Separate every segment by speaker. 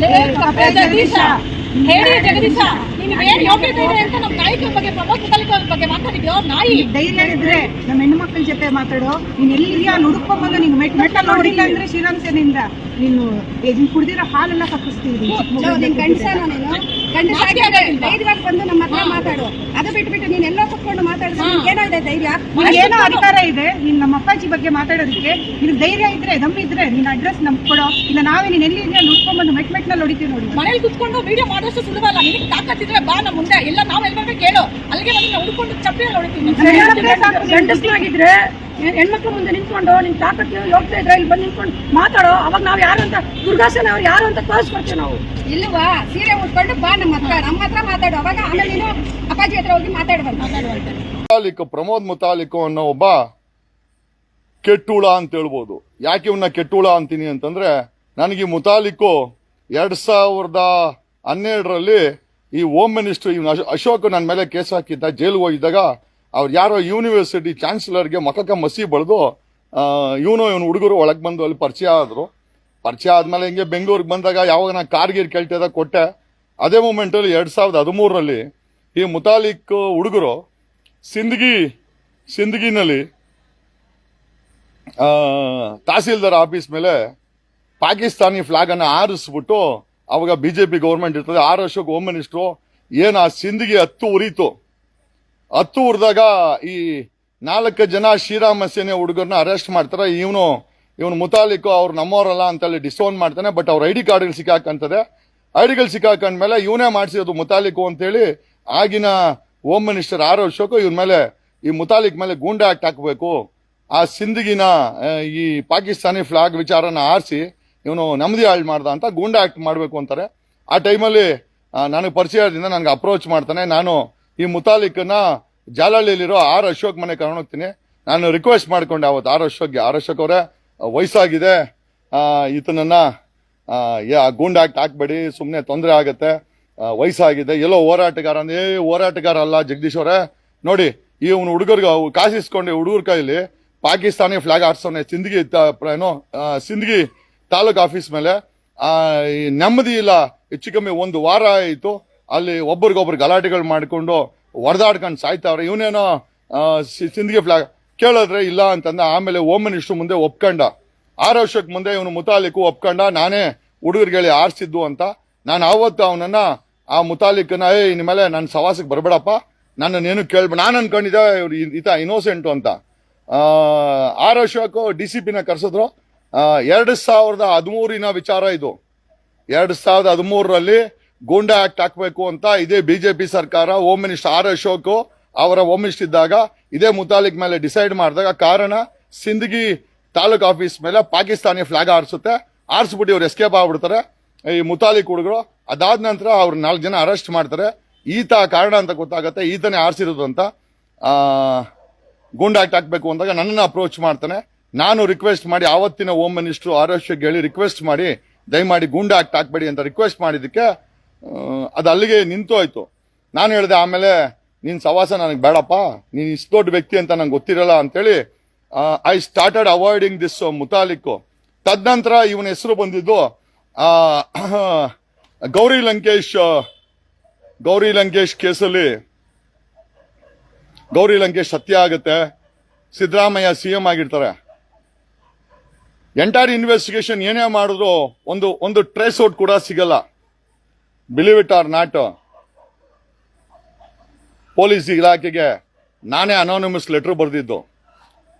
Speaker 1: ಜಗದೀಶ ಹೇಳಿ ಜಗದೀಶ, ನಿಮ್ಗೆ ಏನ್ ಯೋಗ್ಯತೆ ಇದೆ ಅಂತ ನಮ್ಮ ನಾಯಕರ ಬಗ್ಗೆ, ಪ್ರಮೋದ್ ಮುತಾಲಿಕ್ ಅವ್ರ ಬಗ್ಗೆ ಮಾತಾಡಿದ್ಯೋ? ನಾಯಿ
Speaker 2: ಧೈರ್ಯ ಇದ್ರೆ ನಮ್ಮ ಹೆಣ್ಣು ಮಕ್ಕಳ ಜೊತೆ ಮಾತಾಡೋ. ನೀನ್ ಎಲ್ಲಿದೆಯಾ ಹುಡುಕೊಂಬಂದು ನೀನು ಮೆಟ್ಟಲ್ ನೋಡಿಲ್ಲ ಅಂದ್ರೆ ಶ್ರೀರಾಮ್ ಸೇನೆಯಿಂದ ನೀನು ಕುಡ್ದಿರೋ ಹಾಲೆಲ್ಲ ತಪ್ಪಿಸ್ತೀವಿ.
Speaker 3: ಧೈರ್ಯವಾಗಿ ಬಂದು ನಮ್ಮ ಹತ್ರ ಮಾತಾಡು. ಅದು ಬಿಟ್ಬಿಟ್ಟು ನೀನ್ ಎಲ್ಲ ಕುತ್ಕೊಂಡು ಮಾತಾಡಿದ್ರೆ ಏನಾಗಿದೆ ಧೈರ್ಯ?
Speaker 2: ಏನೋ ಅಧಿಕಾರ ಇದೆ ನೀನ್ ನಮ್ಮ ಅಪ್ಪಾಜಿ ಬಗ್ಗೆ ಮಾತಾಡೋದಕ್ಕೆ. ನಿನ್ ಧೈರ್ಯ ಇದ್ರೆ ದಮ್ಮಿದ್ರೆ ನೀನ್ ಅಡ್ರೆಸ್ ನಮ್ಗೆ ಕೊಡೋ, ಇಲ್ಲ ನಾವೇ ನೀನ್ ಎಲ್ಲಿ ಇದೆಯಾ ಹುಡ್ಕೊಂಡ್ಬಂದು ಮೆಟ್ನಲ್ಲಿ ಹೊಡಿತೀವಿ ನೋಡಿ.
Speaker 1: ಮನೇಲಿ ಕುತ್ಕೊಂಡು ವಿಡಿಯೋ ಮಾಡೋಷ್ಟು ಸುಲಭ ಅಲ್ಲ. ನಿನಗೆ ತಾಕತ್ತಿದ್ರೆ ಬಾ ನಮ್ಮ ಮುಂದೆ, ಎಲ್ಲ ನಾವ್ ಎಲ್ಬರ್ಬೇಕು ಕೇಳು. ಅಲ್ಲಿಗೆ ಬಂದು ನಾವು ಹುಡ್ಕೊಂಡು ಚಪ್ಪಲಿ ಹೊಡಿತೀವಿ.
Speaker 3: ಗಂಡಸ್ನಾಗಿದ್ರೆ ಹೆಣ್ಮಕ್ಳು ಮುಂದೆ ನಿಂತ್ಕೊಂಡು ನಿನ್ ತಾಕತ್ತು ಹೋಗ್ತಾ ಇದ್ರೆ ಇಲ್ಲಿ ಬಂದು ನಿಂತ್ಕೊಂಡು ಮಾತಾಡೋ. ಅವಾಗ ನಾವ್ ಯಾರು ಅಂತ ದುರ್ಗಾಸನ ಅವ್ರು ಯಾರು ಅಂತ ತೋರಿಸ್ಕೊಡ್ತೀವಿ ನಾವು. ಇಲ್ವಾ ಸೀರೆ ಉಟ್ಕೊಂಡು ಬಾ ನಮ್ಮ ಹತ್ರ ಮಾತಾಡು. ಅವಾಗ ಆಮೇಲೆ ನೀನು ಅಪ್ಪಾಜಿ ಹತ್ರ ಹೋಗಿ ಮಾತಾಡುವಂತ.
Speaker 4: ಪ್ರಮೋದ್ ಮುತಾಲಿಕ್ ಅನ್ನೋ ಒಬ್ಬ ಕೆಟ್ಟುಳ ಅಂತ ಹೇಳ್ಬೋದು. ಯಾಕೆ ಇವನ್ನ ಕೆಟ್ಟುಳ ಅಂತೀನಿ ಅಂತಂದ್ರೆ, ನನಗೆ ಮುತಾಲಿಕ್ಕು 2012ರಲ್ಲಿ ಈ ಹೋಮ್ ಮಿನಿಸ್ಟರ್ ಅಶೋಕ್ ನನ್ನ ಮೇಲೆ ಕೇಸ್ ಹಾಕಿದ್ದ. ಜೈಲಿಗೆ ಹೋಗಿದ್ದಾಗ ಅವ್ರು ಯಾರೋ ಯೂನಿವರ್ಸಿಟಿ ಚಾನ್ಸಲರ್ಗೆ ಮಖಕ್ಕೆ ಮಸಿ ಬಳ್ದು ಇವನು ಹುಡುಗರು ಒಳಗೆ ಬಂದು ಅಲ್ಲಿ ಪರಿಚಯ ಆದ್ರು. ಪರಿಚಯ ಆದ್ಮೇಲೆ ಹಿಂಗೆ ಬೆಂಗಳೂರಿಗೆ ಬಂದಾಗ ಯಾವಾಗ ನಾನು ಕಾರ್ಗಿರ್ ಕೇಳ್ತಿದ್ದ ಕೊಟ್ಟೆ. ಅದೇ ಮೂಮೆಂಟಲ್ಲಿ 2013ರಲ್ಲಿ ಈ ಮುತಾಲಿಕ್ ಹುಡುಗರು ಸಿಂದಗಿನಲ್ಲಿ ತಹಸೀಲ್ದಾರ್ ಆಫೀಸ್ ಮೇಲೆ ಪಾಕಿಸ್ತಾನಿ ಫ್ಲಾಗ್ ಅನ್ನ ಆರಿಸ್ಬಿಟ್ಟು, ಅವಾಗ ಬಿಜೆಪಿ ಗೌರ್ಮೆಂಟ್ ಇರ್ತದೆ, 6 ವರ್ಷಕ್ಕೆ ಹೋಮ್ ಮಿನಿಸ್ಟ್ರು, ಏನು ಆ ಸಿಂದಗಿ ಉರಿತು. ಉರಿದಾಗ ಈ 4 ಜನ ಶ್ರೀರಾಮ ಸೇನೆ ಹುಡುಗರನ್ನ ಅರೆಸ್ಟ್ ಮಾಡ್ತಾರೆ. ಇವನು ಮುತಾಲಿಕ್ ಅವ್ರು ನಮ್ಮವರಲ್ಲ ಅಂತೇಳಿ ಡಿಸೋನ್ ಮಾಡ್ತಾನೆ. ಬಟ್ ಅವ್ರ ಐಡಿ ಕಾರ್ಡ್ಗಳು ಸಿಕ್ಕಾಕಂತದೆ. ಐಡಿಗಳು ಸಿಕ್ಕಾಕೊಂಡ್ಮೇಲೆ ಇವನೇ ಮಾಡಿಸಿರೋದು ಮುತಾಲಿಕ್ ಅಂತೇಳಿ ಆಗಿನ ಹೋಮ್ ಮಿನಿಸ್ಟರ್ 6 ವರ್ಷಕ್ಕೂ ಇವ್ರ ಮೇಲೆ, ಈ ಮುತಾಲಿಕ್ ಮೇಲೆ ಗೂಂಡಾ ಆಕ್ಟ್ ಹಾಕಬೇಕು. ಆ ಸಿಂದಗಿನ ಈ ಪಾಕಿಸ್ತಾನಿ ಫ್ಲಾಗ್ ವಿಚಾರನ ಆರಿಸಿ ಇವನು ನೆಮ್ಮದಿ ಹಾಳು ಮಾಡ್ದ ಅಂತ ಗೂಂಡಾ ಆಕ್ಟ್ ಮಾಡಬೇಕು ಅಂತಾರೆ. ಆ ಟೈಮಲ್ಲಿ ನನಗೆ ಪರಿಚಯದಿಂದ ನನಗೆ ಅಪ್ರೋಚ್ ಮಾಡ್ತಾನೆ. ನಾನು ಈ ಮುತಾಲಿಕ್ನ ಜಾಲಹಳ್ಳಿಯಲ್ಲಿರೋ ಆರ್ ಅಶೋಕ್ ಮನೆ ಕರ್ಕೊಂಡು ಹೋಗ್ತೀನಿ. ನಾನು ರಿಕ್ವೆಸ್ಟ್ ಮಾಡ್ಕೊಂಡೆ ಅವತ್ತು ಆರ್ ಅಶೋಕ್ ಅವರೇ, ವಯಸ್ಸಾಗಿದೆ, ಈತನನ್ನ ಗೂಂಡಾ ಆಕ್ಟ್ ಹಾಕ್ಬೇಡಿ, ಸುಮ್ಮನೆ ತೊಂದರೆ ಆಗತ್ತೆ, ವಯಸ್ಸಾಗಿದೆ, ಎಲ್ಲೋ ಹೋರಾಟಗಾರ ಅಂದ್ರೆ ಹೋರಾಟಗಾರ ಅಲ್ಲ ಜಗದೀಶ್ ಅವರೇ, ನೋಡಿ ಇವನು ಹುಡುಗರ್ಗೆ ಕಾಸಿಸ್ಕೊಂಡು ಹುಡುಗರ ಕೈಲಿ ಪಾಕಿಸ್ತಾನಿ ಫ್ಲಾಗ್ ಆಡ್ಸೋನೆ ಸಿಂದಗಿ ತಾಲೂಕ್ ಆಫೀಸ್ ಮೇಲೆ. ನೆಮ್ಮದಿ ಇಲ್ಲ. ಹೆಚ್ಚು ಕಮ್ಮಿ 1 ವಾರ ಆಯಿತು. ಅಲ್ಲಿ ಒಬ್ರಿಗೊಬ್ರು ಗಲಾಟೆಗಳು ಮಾಡಿಕೊಂಡು ಹೊಡೆದಾಡ್ಕೊಂಡು ಸಾಯ್ತಾವ್ರೆ. ಇವನೇನೋ ಸಿಂದಗಿ ಫ್ಲಾಗ್ ಕೇಳಿದ್ರೆ ಇಲ್ಲ ಅಂತಂದ. ಆಮೇಲೆ ಹೋಮ್ ಮಿನಿಸ್ಟರ್ ಮುಂದೆ ಒಪ್ಕೊಂಡ, 6 ವರ್ಷಕ್ಕೆ ಮುಂದೆ ಇವನು ಮುತಾಲಿಕ್ ಒಪ್ಕೊಂಡ, ನಾನೇ ಹುಡುಗರಿಗೆ ಆರಿಸಿದ್ದು ಅಂತ. ನಾನು ಆವತ್ತು ಅವನನ್ನ ಆ ಮುತಾಲಿಕ್ನ ಇನ್ ಮೇಲೆ ನನ್ನ ಸವಾಸಕ್ಕೆ ಬರಬೇಡಪ್ಪ, ನನ್ನನ್ನೇನು ಕೇಳ್ಬೇಡ, ನಾನು ಅನ್ಕೊಂಡಿದ್ದೆ ಈತ ಇನ್ನೋಸೆಂಟು ಅಂತ. 6 ವರ್ಷಕ್ಕೂ DCPನ ಕರೆಸಿದ್ರು. 2013 ವಿಚಾರ ಇದು. 2013ರಲ್ಲಿ ಗೂಂಡಾ ಆಕ್ಟ್ ಹಾಕಬೇಕು ಅಂತ ಇದೇ ಬಿಜೆಪಿ ಸರ್ಕಾರ ಹೋಮ್ ಮಿನಿಸ್ಟರ್ ಆರ್ ಅಶೋಕ್ ಅವರ ಹೋಮ್ ಮಿನಿಸ್ಟರ್ ಇದ್ದಾಗ ಇದೇ ಮುತಾಲಿಕ್ ಮೇಲೆ ಡಿಸೈಡ್ ಮಾಡಿದಾಗ, ಕಾರಣ ಸಿಂದಗಿ ತಾಲೂಕ್ ಆಫೀಸ್ ಮೇಲೆ ಪಾಕಿಸ್ತಾನಿ ಫ್ಲಾಗ್ ಆರಿಸ್ಬಿಟ್ಟು ಇವ್ರು ಎಸ್ಕೇಪ್ ಆಗ್ಬಿಡ್ತಾರೆ ಈ ಮುತಾಲಿಕ್ ಹುಡುಗರು. ಅದಾದ ನಂತರ ಅವ್ರು 4 ಜನ ಅರೆಸ್ಟ್ ಮಾಡ್ತಾರೆ. ಈತ ಕಾರಣ ಅಂತ ಗೊತ್ತಾಗತ್ತೆ, ಈತನೇ ಆರಿಸಿರೋದು ಅಂತ. ಗೂಂಡಾ ಆಕ್ಟ್ ಹಾಕ್ಬೇಕು ಅಂದಾಗ ನನ್ನನ್ನು ಅಪ್ರೋಚ್ ಮಾಡ್ತಾನೆ. ನಾನು ರಿಕ್ವೆಸ್ಟ್ ಮಾಡಿ ಆವತ್ತಿನ ಹೋಮ್ ಮಿನಿಸ್ಟರ್ ಆರ್ ಅಶೋಕ್ ಹೇಳಿ ರಿಕ್ವೆಸ್ಟ್ ಮಾಡಿ ದಯಮಾಡಿ ಗೂಂಡಾ ಆಕ್ಟ್ ಹಾಕ್ಬೇಡಿ ಅಂತ ರಿಕ್ವೆಸ್ಟ್ ಮಾಡಿದ್ದಕ್ಕೆ ಅದು ಅಲ್ಲಿಗೆ ನಿಂತು ಹೋಯ್ತು. ನಾನು ಹೇಳಿದೆ ಆಮೇಲೆ, ನಿನ್ ಸವಾಸ ನನಗೆ ಬೇಡಪ್ಪ, ನೀನ್ ಇಷ್ಟು ದೊಡ್ಡ ವ್ಯಕ್ತಿ ಅಂತ ನಂಗೆ ಗೊತ್ತಿರಲ್ಲ ಅಂತೇಳಿ I started avoiding this Mutalik. ತದನಂತರ ಇವನ ಹೆಸರು ಬಂದಿದ್ದು ಗೌರಿ ಲಂಕೇಶ್ ಕೇಸಲ್ಲಿ ಗೌರಿ ಲಂಕೇಶ್ ಸತ್ಯ ಆಗುತ್ತೆ. ಸಿದ್ದರಾಮಯ್ಯ CM ಆಗಿರ್ತಾರೆ. ಎಂಟೈರ್ ಇನ್ವೆಸ್ಟಿಗೇಷನ್ ಏನೇ ಮಾಡಿದ್ರು ಒಂದು ಟ್ರೇಸ್ ಔಟ್ ಕೂಡ ಸಿಗಲ್ಲ. Believe it or not, police ಇಲಾಖೆಗೆ ನಾನೇ ಅನಾನಿಮಸ್ ಲೆಟರ್ ಬರೆದಿದ್ದು.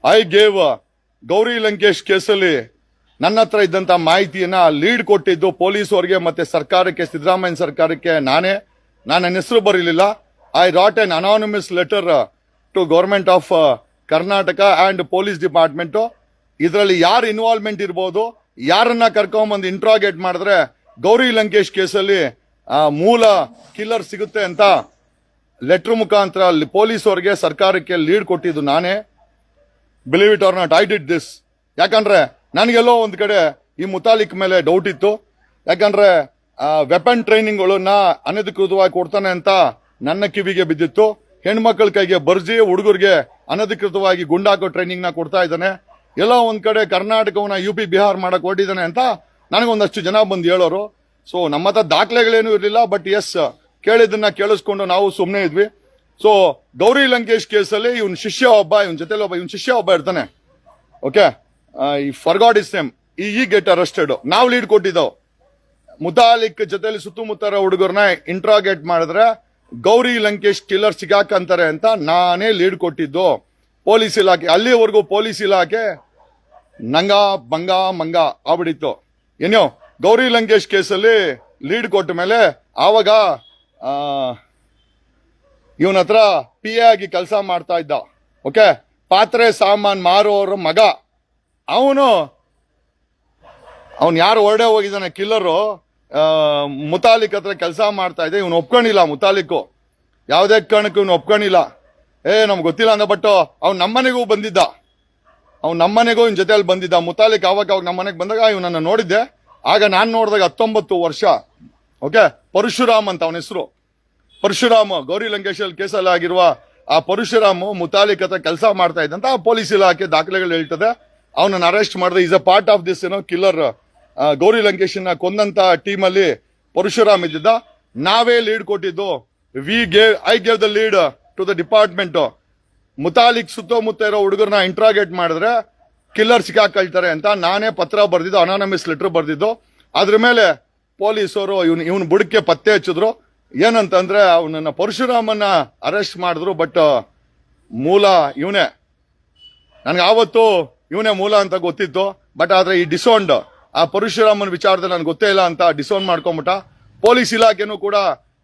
Speaker 4: ಐ ಗೇವ್ ಗೌರಿ ಲಂಕೇಶ್ ಕೇಸಲ್ಲಿ ನನ್ನ ಹತ್ರ ಇದ್ದಂತ ಮಾಹಿತಿಯನ್ನ ಲೀಡ್ ಕೊಟ್ಟಿದ್ದು ಪೊಲೀಸರಿಗೆ ಮತ್ತೆ ಸರ್ಕಾರಕ್ಕೆ, ಸಿದ್ದರಾಮಯ್ಯ ಸರ್ಕಾರಕ್ಕೆ ನಾನೇ. ನಾನು ನನ್ನ ಹೆಸರು ಬರೀಲಿಲ್ಲ. I wrote an anonymous letter to government of Karnataka and police department. ಇದರಲ್ಲಿ ಯಾರು ಇನ್ವಾಲ್ವ್ಮೆಂಟ್ ಇರ್ಬೋದು, ಯಾರನ್ನ ಕರ್ಕೊಂಡ್ಬಂದು ಇಂಟ್ರಾಗೇಟ್ ಮಾಡಿದ್ರೆ ಗೌರಿ ಲಂಕೇಶ್ ಕೇಸಲ್ಲಿ ಮೂಲ ಕಿಲ್ಲರ್ ಸಿಗುತ್ತೆ ಅಂತ ಲೆಟರ್ ಮುಖಾಂತರ ಪೊಲೀಸರಿಗೆ, ಸರ್ಕಾರಕ್ಕೆ ಲೀಡ್ ಕೊಟ್ಟಿದ್ದು ನಾನೇ. Believe it or not, I did this. ಯಾಕಂದ್ರೆ ನನಗೆಲ್ಲೋ ಒಂದ್ ಕಡೆ ಈ ಮುತಾಲಿಕ್ ಮೇಲೆ ಡೌಟ್ ಇತ್ತು. ಯಾಕಂದ್ರೆ ವೆಪನ್ ಟ್ರೈನಿಂಗ್ಗಳನ್ನ ಅನಧಿಕೃತವಾಗಿ ಕೊಡ್ತಾನೆ ಅಂತ ನನ್ನ ಕಿವಿಗೆ ಬಿದ್ದಿತ್ತು. ಹೆಣ್ಮಕ್ಳ ಕೈಗೆ ಬರ್ಜಿ ಹುಡುಗರಿಗೆ ಅನಧಿಕೃತವಾಗಿ ಗುಂಡಾಕೋ ಟ್ರೈನಿಂಗ್ ನ ಕೊಡ್ತಾ ಇದ್ದಾನೆ. ಎಲ್ಲೋ ಒಂದ್ ಕಡೆ ಕರ್ನಾಟಕವನ್ನ UP ಬಿಹಾರ್ ಮಾಡಕ್ ಹೊರಟಿದ್ದಾನೆ ಅಂತ ನನಗೊಂದಷ್ಟು ಜನ ಬಂದು ಹೇಳೋರು. ಸೊ ನಮ್ಮ ಹತ್ರ ದಾಖಲೆಗಳೇನು ಇರಲಿಲ್ಲ. ಬಟ್ ಎಸ್, ಕೇಳಿದ್ದನ್ನ ಕೇಳಿಸ್ಕೊಂಡು ನಾವು ಸುಮ್ಮನೆ ಇದ್ವಿ. ಸೊ ಗೌರಿ ಲಂಕೇಶ್ ಕೇಸಲ್ಲಿ ಇವನ್ ಶಿಷ್ಯ ಒಬ್ಬ, ಇವನ್ ಜೊತೆಲಿ ಇವನ್ ಶಿಷ್ಯ ಒಬ್ಬ ಇರ್ತಾನೆ. ಓಕೆ, ಈ ಫರ್ಗಾಡ್ ಇಸ್ ನೇಮ್, ಈ ಗೆಟ್ ಅರೆಸ್ಟೆಡ್. ನಾವು ಲೀಡ್ ಕೊಟ್ಟಿದ್ದೆವು. ಮುತಾಲಿಕ್ ಜೊತೆಲಿ ಸುತ್ತಮುತ್ತರ ಹುಡುಗರನ್ನ ಇಂಟ್ರಾಗೇಟ್ ಮಾಡಿದ್ರೆ ಗೌರಿ ಲಂಕೇಶ್ ಕಿಲ್ಲರ್ ಸಿಗಾಕಂತಾರೆ ಅಂತ ನಾನೇ ಲೀಡ್ ಕೊಟ್ಟಿದ್ದು. ಪೊಲೀಸ್ ಇಲಾಖೆ ಅಲ್ಲಿವರೆಗೂ ಪೊಲೀಸ್ ಇಲಾಖೆ ನಂಗ ಬಂಗ ಮಂಗ ಆಗ್ಬಿಟ್ಟಿತ್ತು. ಏನೋ ಗೌರಿ ಲಂಕೇಶ್ ಕೇಸಲ್ಲಿ ಲೀಡ್ ಕೊಟ್ಟ ಮೇಲೆ ಆವಾಗ ಇವನ ಹತ್ರ ಪಿ ಎ ಆಗಿ ಕೆಲಸ ಮಾಡ್ತಾ ಇದ್ದ. ಓಕೆ, ಪಾತ್ರೆ ಸಾಮಾನ್ ಮಾರೋರ ಮಗ ಅವನು ಯಾರು ಹೊರಡೆ ಹೋಗಿದ್ದಾನೆ ಕಿಲ್ಲರು, ಮುತಾಲಿಕ್ ಹತ್ರ ಕೆಲಸ ಮಾಡ್ತಾ ಇದ್ದೆ. ಇವನು ಒಪ್ಕೊಂಡಿಲ್ಲ, ಮುತಾಲಿಕ್ಕು ಯಾವುದೇ ಕಾರಣಕ್ಕೂ ಇವನು ಒಪ್ಕೊಂಡಿಲ್ಲ. ನಮ್ಗೆ ಗೊತ್ತಿಲ್ಲ ಅಂದ. ಬಟ್ ಅವ್ನು ನಮ್ಮನೆಗೂ ಬಂದಿದ್ದ, ಇವನ್ ಜೊತೆಯಲ್ಲಿ ಬಂದಿದ್ದ. ಮುತಾಲಿಕ್ ಅವಾಗ ನಮ್ಮನೆಗೆ ಬಂದಾಗ ಇವನನ್ನ ನೋಡಿದ್ದೆ. ಆಗ ನಾನು ನೋಡಿದಾಗ 19 ವರ್ಷ. ಓಕೆ, ಪರಶುರಾಮ್ ಅಂತ ಅವನ ಹೆಸರು. ಪರಶುರಾಮ್ ಗೌರಿ ಲಂಕೇಶ್ ಕೇಸಲ್ಲಿ ಆಗಿರುವ ಆ ಪರಶುರಾಮ್ ಮುತಾಲಿಕ್ ಹತ್ರ ಕೆಲಸ ಮಾಡ್ತಾ ಇದ್ದಂತ ಪೊಲೀಸ್ ಇಲಾಖೆ ದಾಖಲೆಗಳು ಹೇಳ್ತದೆ. ಅವನನ್ನ ಅರೆಸ್ಟ್ ಮಾಡಿದ್ರೆ is a part of this killer. Gauri Lankesh ಕೊಂದಂತ ಟೀಮ್ ಅಲ್ಲಿ ಪರಶುರಾಮ್ ಇದ್ದಿದ್ದ. ನಾವೇ ಲೀಡ್ ಕೊಟ್ಟಿದ್ದು. I gave the lead to the department. Muthalik ಸುತ್ತಮುತ್ತ ಇರೋ ಹುಡುಗರನ್ನ ಇಂಟ್ರಾಗೇಟ್ ಮಾಡಿದ್ರೆ ಕಿಲ್ಲರ್ ಸಿಕ್ಕಾಕೊಳ್ತಾರೆ ಅಂತ ನಾನೇ ಪತ್ರ ಬರ್ದಿದ್ದು, ಅನಾನಮಸ್ ಲೆಟರ್ ಬರ್ದಿದ್ದು. ಅದ್ರ ಮೇಲೆ ಪೊಲೀಸರು ಇವನ್ ಬುಡಕ್ಕೆ ಪತ್ತೆ ಹಚ್ಚಿದ್ರು. ಏನಂತಂದ್ರೆ ಅವನನ್ನ ಪರಶುರಾಮನ್ನ ಅರೆಸ್ಟ್ ಮಾಡಿದ್ರು. ಬಟ್ ಮೂಲ ಇವನೇ. ನನ್ಗೆ ಆವತ್ತು ಇವನೇ ಮೂಲ ಅಂತ ಗೊತ್ತಿತ್ತು. ಬಟ್ ಆದ್ರೆ ಈ ಡಿಸೋನ್ಡ್ ಆ ಪರಶುರಾಮನ ವಿಚಾರದಲ್ಲಿ ನನ್ಗೆ ಗೊತ್ತೇ ಇಲ್ಲ ಅಂತ ಡಿಸೋನ್ ಮಾಡ್ಕೊಂಬಿಟ್ಟ. ಪೊಲೀಸ್ ಇಲಾಖೆನೂ ಕೂಡ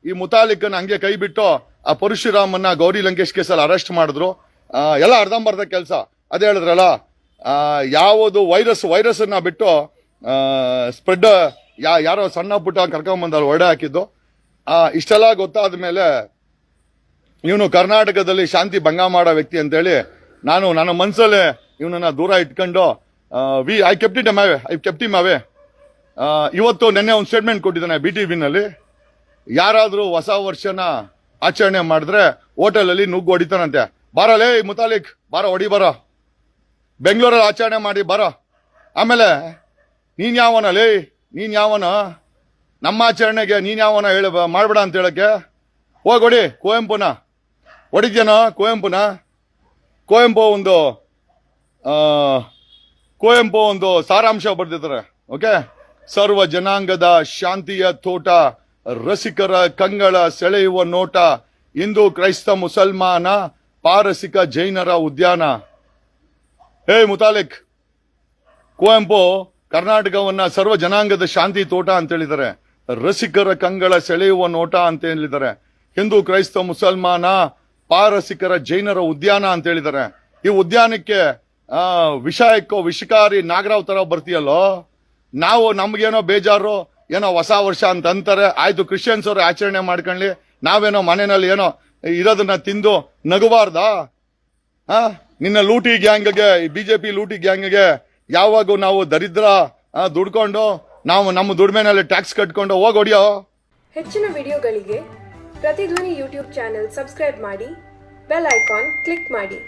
Speaker 4: ಈ ಮುತಾಲಿಕನ್ನ ಹಂಗೆ ಕೈ ಬಿಟ್ಟು ಆ ಪರಶುರಾಮನ್ನ ಗೌರಿ ಲಂಕೇಶ್ ಕೇಸಲ್ಲಿ ಅರೆಸ್ಟ್ ಮಾಡಿದ್ರು. ಎಲ್ಲ ಅರ್ಧಂಬರ್ಧ ಕೆಲಸ. ಅದೇ ಹೇಳಿದ್ರಲ್ಲ, ಯಾವುದು ವೈರಸ್ ಅನ್ನ ಬಿಟ್ಟು ಸ್ಪ್ರೆಡ್ ಯಾರೋ ಸಣ್ಣ ಪುಟ್ಟ ಕರ್ಕೊಂಬಂದಲ್ಲಿ ಹೊರಡೆ ಹಾಕಿದ್ದು. ಇಷ್ಟೆಲ್ಲ ಗೊತ್ತಾದ ಮೇಲೆ ಇವನು ಕರ್ನಾಟಕದಲ್ಲಿ ಶಾಂತಿ ಭಂಗ ಮಾಡೋ ವ್ಯಕ್ತಿ ಅಂತೇಳಿ ನಾನು ನನ್ನ ಮನಸ್ಸಲ್ಲೇ ಇವನನ್ನ ದೂರ ಇಟ್ಕೊಂಡು ಐ ಕೆಪ್ಟ್ ಹಿಮ್ ಅವೇ. ಇವತ್ತು ನೆನ್ನೆ ಒಂದು ಸ್ಟೇಟ್ಮೆಂಟ್ ಕೊಟ್ಟಿದ್ದಾನೆ BTV-ನಲ್ಲಿ. ಯಾರಾದ್ರೂ ಹೊಸ ವರ್ಷನ ಆಚರಣೆ ಮಾಡಿದ್ರೆ ಹೋಟೆಲಲ್ಲಿ ನುಗ್ಗು ಹೊಡಿತಾನಂತೆ. ಬಾರಲೇ ಮುತಾಲಿಕ್, ಬಾರ ಹೊಡಿ, ಬಾರ ಬೆಂಗಳೂರಲ್ಲಿ ಆಚರಣೆ ಮಾಡಿ ಬಾರ. ಆಮೇಲೆ ನೀನ್ ಯಾವನ ನಮ್ಮ ಆಚರಣೆಗೆ ನೀನ್ ಯಾವನ ಮಾಡ್ಬೇಡ ಅಂತ ಹೇಳಕ್ಕೆ ಹೋಗಿ ಕುವೆಂಪುನ ಹೊಡಿದ್ಯಾನ. ಕುವೆಂಪು ಒಂದು ಸಾರಾಂಶ ಬರ್ದಿದ್ದಾರೆ. ಓಕೆ, ಸರ್ವ ಜನಾಂಗದ ಶಾಂತಿಯ ತೋಟ, ರಸಿಕರ ಕಂಗಳ ಸೆಳೆಯುವ ನೋಟ, ಹಿಂದೂ ಕ್ರೈಸ್ತ ಮುಸಲ್ಮಾನ ಪಾರಸಿಕ ಜೈನರ ಉದ್ಯಾನ. ಮುತಾಲಿಕ್, ಕುವೆಂಪು ಕರ್ನಾಟಕವನ್ನ ಸರ್ವ ಜನಾಂಗದ ಶಾಂತಿ ತೋಟ ಅಂತ ಹೇಳಿದ್ದಾರೆ. ರಸಿಕರ ಕಂಗಳ ಸೆಳೆಯುವ ನೋಟ ಅಂತ ಹೇಳಿದ್ದಾರೆ. ಹಿಂದೂ ಕ್ರೈಸ್ತ ಮುಸಲ್ಮಾನ ಪಾರಸಿಕರ ಜೈನರ ಉದ್ಯಾನ ಅಂತ ಹೇಳಿದ್ದಾರೆ. ಈ ಉದ್ಯಾನಕ್ಕೆ ವಿಷಕಾರಿ ನಾಗರಾವ್ ತರ ಬರ್ತೀಯಲ್ಲೋ. ನಾವು ನಮ್ಗೇನೋ ಬೇಜಾರು, ಏನೋ ಹೊಸ ವರ್ಷ ಅಂತ ಅಂತಾರೆ. ಆಯ್ತು, ಕ್ರಿಶ್ಚಿಯನ್ಸ್ ಅವರು ಆಚರಣೆ ಮಾಡ್ಕೊಳ್ಳಿ, ನಾವೇನೋ ಮನೆಯಲ್ಲಿ ಏನೋ ಇರೋದನ್ನ ತಿಂದು ನಗಬಾರ್ದಾ? ನಿನ್ನ ಲೂಟಿ ಗ್ಯಾಂಗ್ಗೆ, ಬಿಜೆಪಿ ಲೂಟಿ ಗ್ಯಾಂಗ್ಗೆ ಯಾವಾಗೂ ನಾವು ದರಿದ್ರ ದುಡ್ಕೊಂಡು ನಮ್ಮ ದುಡಿಮೆನಲ್ಲಿ ಟ್ಯಾಕ್ಸ್ ಕಟ್ಕೊಂಡು ಹೋಗೋಡಿಯೋ.
Speaker 5: ಹೆಚ್ಚಿನ ವಿಡಿಯೋಗಳಿಗೆ ಪ್ರತಿಧ್ವನಿ ಯೂಟ್ಯೂಬ್ ಚಾನೆಲ್ ಸಬ್ಸ್ಕ್ರೈಬ್ ಮಾಡಿ, ಬೆಲ್ ಐಕಾನ್ ಕ್ಲಿಕ್ ಮಾಡಿ.